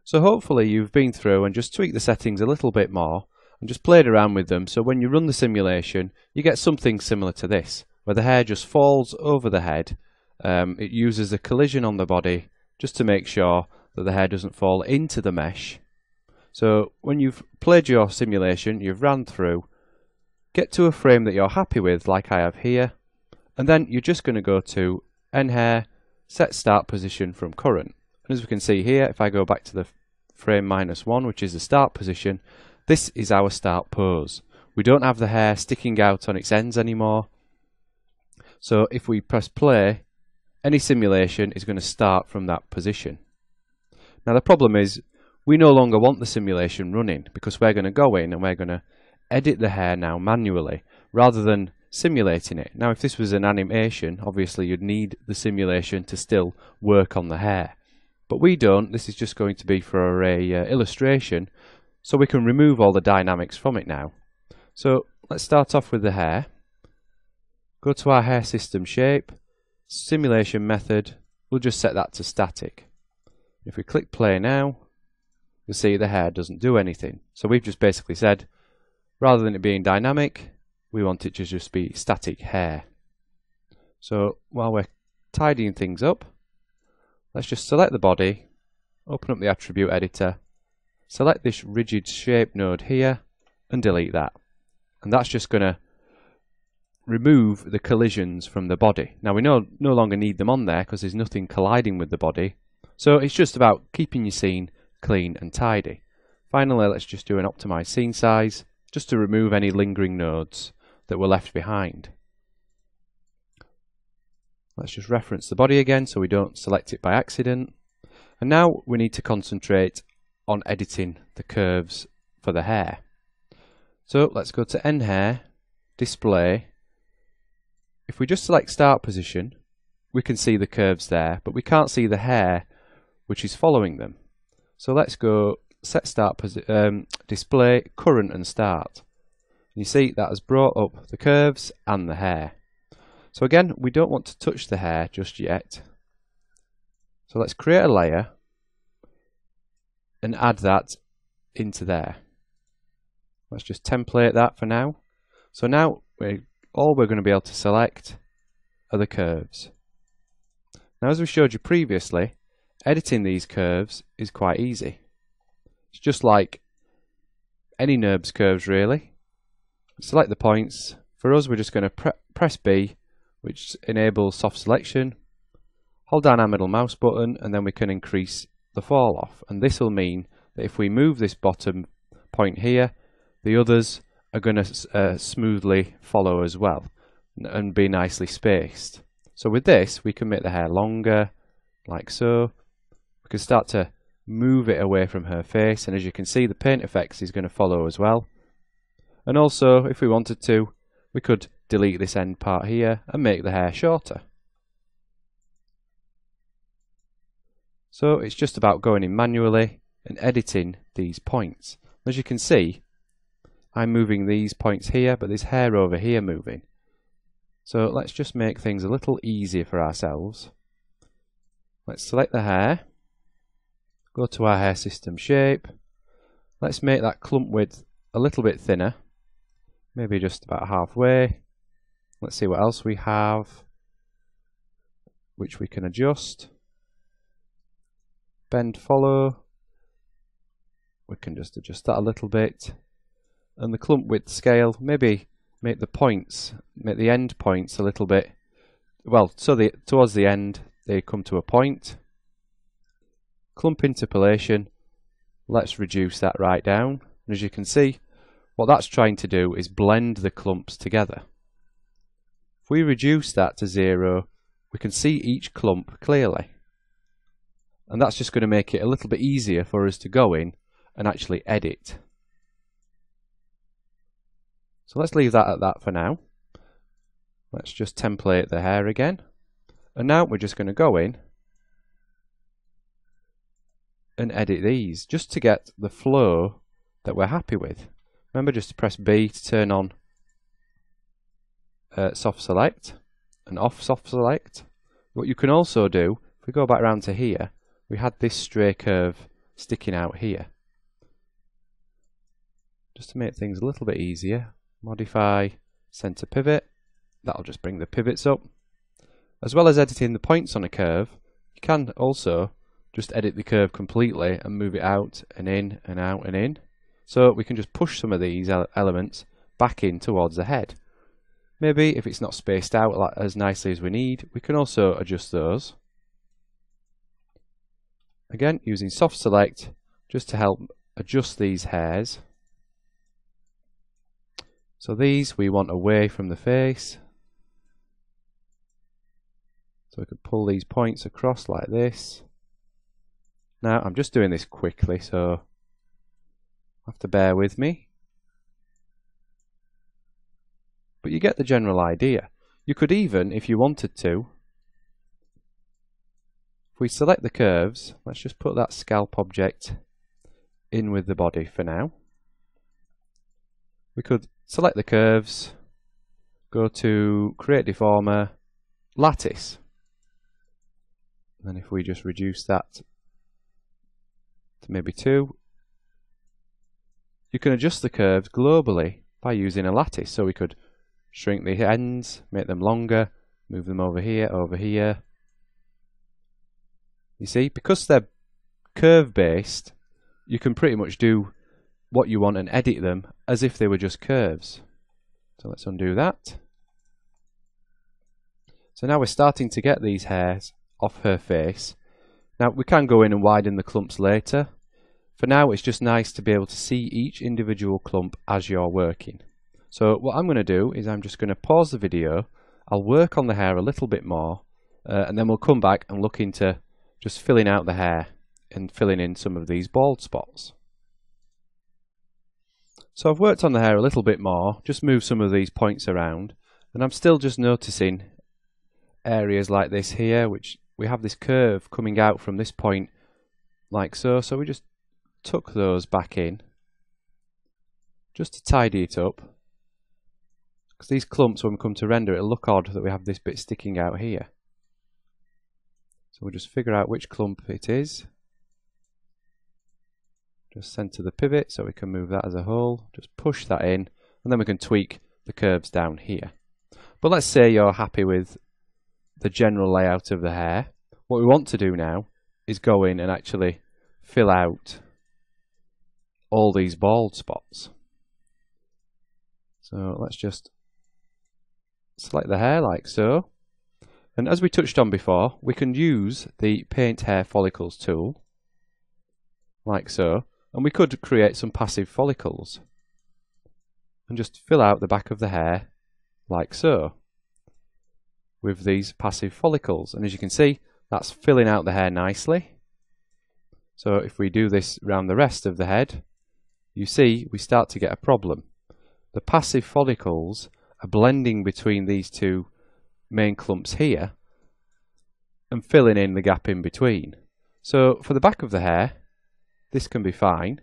So hopefully you've been through and just tweaked the settings a little bit more and just played around with them, so when you run the simulation you get something similar to this, where the hair just falls over the head. It uses a collision on the body just to make sure that the hair doesn't fall into the mesh. So when you've played your simulation, you've ran through, get to a frame that you're happy with, like I have here, and then you're just going to go to NHair, set start position from current. And as we can see here, if I go back to the frame -1, which is the start position, this is our start pose. We don't have the hair sticking out on its ends anymore. So if we press play, any simulation is going to start from that position. Now the problem is, we no longer want the simulation running, because we're going to go in and we're going to edit the hair now manually, rather than simulating it. Now if this was an animation, obviously you'd need the simulation to still work on the hair. But we don't. This is just going to be for a illustration, so we can remove all the dynamics from it now. So let's start off with the hair. Go to our hair system shape, simulation method, we'll just set that to static. If we click play now, you'll see the hair doesn't do anything. So we've just basically said, rather than it being dynamic, we want it to just be static hair. So while we're tidying things up, let's just select the body, open up the attribute editor, select this rigid shape node here, and delete that. And that's just going to remove the collisions from the body. Now we no longer need them on there because there's nothing colliding with the body. So it's just about keeping your scene clean and tidy. Finally, let's just do an optimized scene size, just to remove any lingering nodes that were left behind. Let's just reference the body again so we don't select it by accident. And now we need to concentrate on editing the curves for the hair. So let's go to NHair, display. If we just select start position, we can see the curves there, but we can't see the hair which is following them. So let's go set start display current and start. And you see that has brought up the curves and the hair. So again, we don't want to touch the hair just yet. So let's create a layer and add that into there. Let's just template that for now. So now all we're going to be able to select are the curves. Now as we showed you previously, editing these curves is quite easy. It's just like any NURBS curves really. Select the points. For us, we're just going to press B, which enables soft selection. Hold down our middle mouse button and then we can increase the fall off. And this will mean that if we move this bottom point here, the others are going to smoothly follow as well and be nicely spaced. So with this, we can make the hair longer, like so. We can start to move it away from her face, and as you can see, the paint effects is going to follow as well. And also, if we wanted to, we could delete this end part here and make the hair shorter. So it's just about going in manually and editing these points. As you can see, I'm moving these points here, but there's hair over here moving. So let's just make things a little easier for ourselves. Let's select the hair, go to our hair system shape. Let's make that clump width a little bit thinner, maybe just about halfway. Let's see what else we have, which we can adjust. Bend follow, we can just adjust that a little bit. And the clump width scale, maybe make the points, make the end points a little bit, well, so towards the end they come to a point. Clump interpolation, let's reduce that right down. And as you can see, what that's trying to do is blend the clumps together. If we reduce that to 0, we can see each clump clearly. And that's just going to make it a little bit easier for us to go in and actually edit. So let's leave that at that for now. Let's just template the hair again. And now we're just going to go in and edit these just to get the flow that we're happy with. Remember just to press B to turn on soft select and off soft select. What you can also do, if we go back around to here, we had this stray curve sticking out here. Just to make things a little bit easier, modify center pivot. That'll just bring the pivots up. As well as editing the points on a curve, you can also just edit the curve completely and move it out and in and out and in. So we can just push some of these elements back in towards the head. Maybe if it's not spaced out as nicely as we need, we can also adjust those. Again, using soft select just to help adjust these hairs. So these we want away from the face. So we could pull these points across like this. Now I'm just doing this quickly, so you have to bear with me. But you get the general idea. You could even, if you wanted to, if we select the curves, let's just put that scalp object in with the body for now. We could select the curves, go to Create Deformer, Lattice. And if we just reduce that to maybe 2, you can adjust the curves globally by using a lattice. So we could shrink the ends, make them longer, move them over here, over here. You see, because they're curve based, you can pretty much do what you want and edit them as if they were just curves. So let's undo that. So now we're starting to get these hairs off her face. Now we can go in and widen the clumps later. For now it's just nice to be able to see each individual clump as you're working. So what I'm going to do is I'm just going to pause the video, I'll work on the hair a little bit more, and then we'll come back and look into just filling out the hair and filling in some of these bald spots. So I've worked on the hair a little bit more, just moved some of these points around, and I'm still just noticing areas like this here, which we have this curve coming out from this point like so. So we just tuck those back in just to tidy it up, because these clumps, when we come to render, it'll look odd that we have this bit sticking out here. So we'll just figure out which clump it is. Just center the pivot so we can move that as a whole. Just push that in, and then we can tweak the curves down here. But let's say you're happy with the general layout of the hair. What we want to do now is go in and actually fill out all these bald spots. So let's just select the hair like so. And as we touched on before, we can use the Paint Hair Follicles tool like so. And we could create some passive follicles and just fill out the back of the hair like so with these passive follicles. And as you can see, that's filling out the hair nicely. So if we do this around the rest of the head, you see we start to get a problem. The passive follicles are blending between these two main clumps here and filling in the gap in between. So for the back of the hair, this can be fine,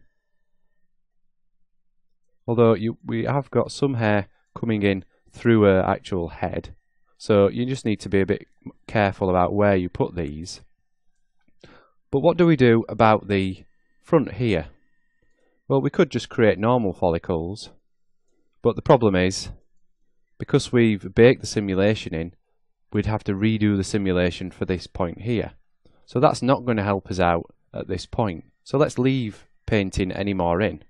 although we have got some hair coming in through her actual head, so you just need to be a bit careful about where you put these. But what do we do about the front here? Well, we could just create normal follicles, but the problem is, because we've baked the simulation in, we'd have to redo the simulation for this point here. So that's not going to help us out at this point. So let's leave painting any more in.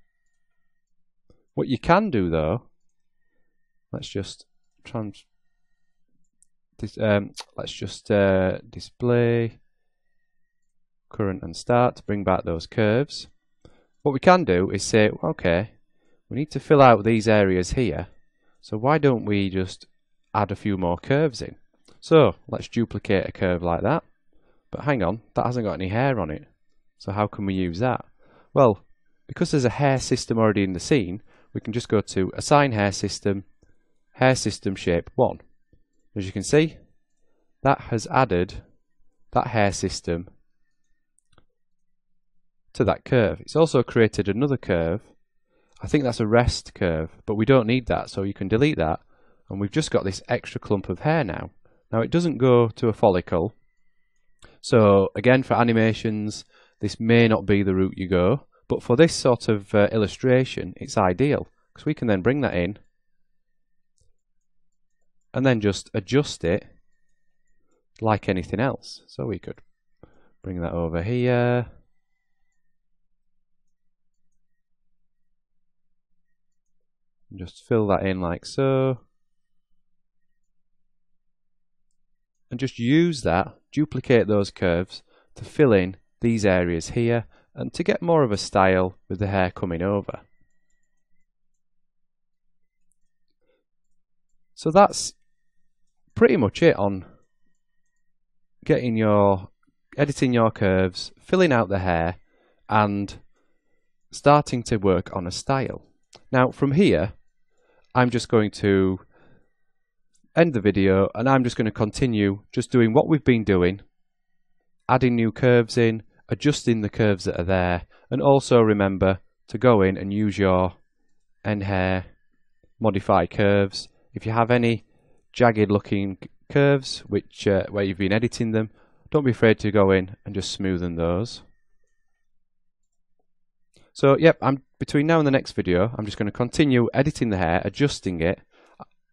What you can do though, let's just display current and start to bring back those curves. What we can do is say, okay, we need to fill out these areas here, so why don't we just add a few more curves in? So let's duplicate a curve like that, but hang on, that hasn't got any hair on it. So how can we use that? Well, because there's a hair system already in the scene, we can just go to Assign Hair System Shape 1. As you can see, that has added that hair system to that curve. It's also created another curve. I think that's a rest curve, but we don't need that, so you can delete that, and we've just got this extra clump of hair now. Now it doesn't go to a follicle, so again for animations, this may not be the route you go, but for this sort of illustration, it's ideal, because we can then bring that in and then just adjust it like anything else. So we could bring that over here. And just fill that in like so. And just use that, duplicate those curves to fill in these areas here and to get more of a style with the hair coming over. So that's pretty much it on editing your curves, filling out the hair and starting to work on a style. Now from here, I'm just going to end the video and I'm just going to continue just doing what we've been doing, adding new curves in, adjusting the curves that are there, and also remember to go in and use your end hair modify curves. If you have any jagged looking curves which where you've been editing them, don't be afraid to go in and just smoothen those. So yep, between now and the next video, I'm just going to continue editing the hair, adjusting it.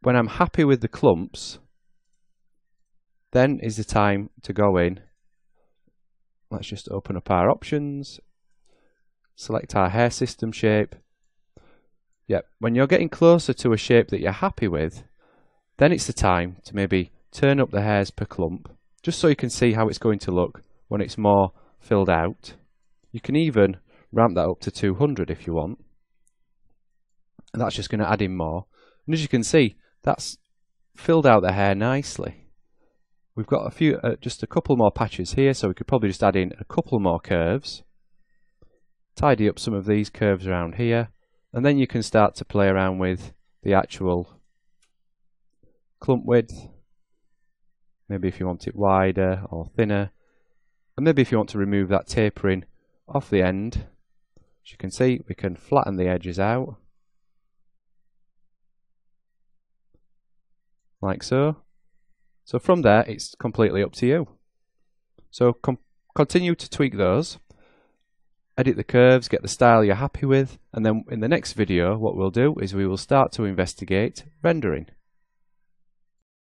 When I'm happy with the clumps, then is the time to go in. Let's just open up our options, select our hair system shape. Yep, when you're getting closer to a shape that you're happy with, then it's the time to maybe turn up the hairs per clump, just so you can see how it's going to look when it's more filled out. You can even ramp that up to 200 if you want. And that's just going to add in more. And as you can see, that's filled out the hair nicely. We've got a few, just a couple more patches here, so we could probably just add in a couple more curves. Tidy up some of these curves around here, and then you can start to play around with the actual clump width. Maybe if you want it wider or thinner, and maybe if you want to remove that tapering off the end. As you can see, we can flatten the edges out like so. So from there, it's completely up to you. So continue to tweak those, edit the curves, get the style you're happy with, and then in the next video what we'll do is we will start to investigate rendering.